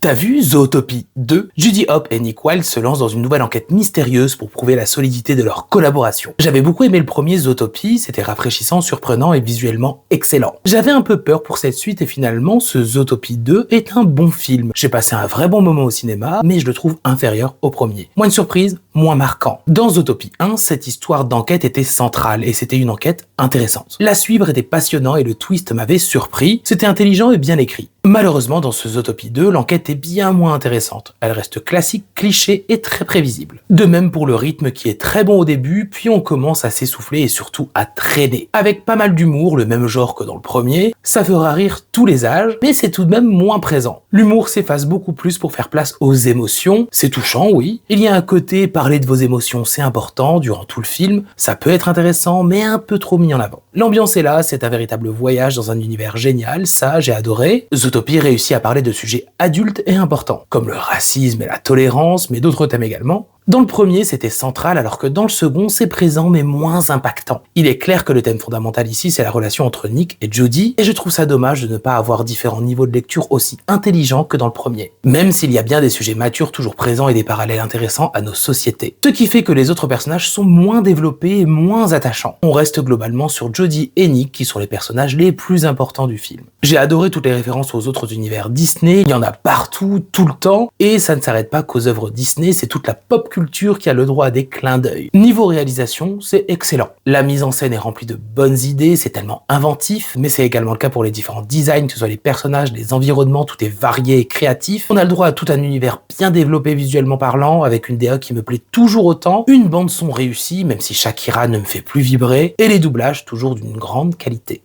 T'as vu Zootopie 2? Judy Hopps et Nick Wilde se lancent dans une nouvelle enquête mystérieuse pour prouver la solidité de leur collaboration. J'avais beaucoup aimé le premier Zootopie, c'était rafraîchissant, surprenant et visuellement excellent. J'avais un peu peur pour cette suite et finalement ce Zootopie 2 est un bon film. J'ai passé un vrai bon moment au cinéma, mais je le trouve inférieur au premier. Moins de surprise, moins marquant. Dans Zootopie 1, cette histoire d'enquête était centrale et c'était une enquête intéressante. La suivre était passionnant et le twist m'avait surpris, c'était intelligent et bien écrit. Malheureusement, dans ce Zootopie 2, l'enquête est bien moins intéressante. Elle reste classique, cliché et très prévisible. De même pour le rythme qui est très bon au début, puis on commence à s'essouffler et surtout à traîner. Avec pas mal d'humour, le même genre que dans le premier, ça fera rire tous les âges, mais c'est tout de même moins présent. L'humour s'efface beaucoup plus pour faire place aux émotions. C'est touchant, oui. Il y a un côté parler de vos émotions, c'est important durant tout le film. Ça peut être intéressant, mais un peu trop mis en avant. L'ambiance est là, c'est un véritable voyage dans un univers génial, ça j'ai adoré. Zootopie réussit à parler de sujets adultes et importants, comme le racisme et la tolérance, mais d'autres thèmes également. Dans le premier, c'était central, alors que dans le second, c'est présent mais moins impactant. Il est clair que le thème fondamental ici, c'est la relation entre Nick et Judy, et je trouve ça dommage de ne pas avoir différents niveaux de lecture aussi intelligents que dans le premier. Même s'il y a bien des sujets matures toujours présents et des parallèles intéressants à nos sociétés. Ce qui fait que les autres personnages sont moins développés et moins attachants. On reste globalement sur Judy et Nick, qui sont les personnages les plus importants du film. J'ai adoré toutes les références aux autres univers Disney, il y en a partout, tout le temps, et ça ne s'arrête pas qu'aux œuvres Disney, c'est toute la pop culture qui a le droit à des clins d'œil. Niveau réalisation, c'est excellent. La mise en scène est remplie de bonnes idées, c'est tellement inventif, mais c'est également le cas pour les différents designs, que ce soit les personnages, les environnements, tout est varié et créatif. On a le droit à tout un univers bien développé visuellement parlant, avec une DA qui me plaît toujours autant, une bande son réussie, même si Shakira ne me fait plus vibrer, et les doublages toujours d'une grande qualité.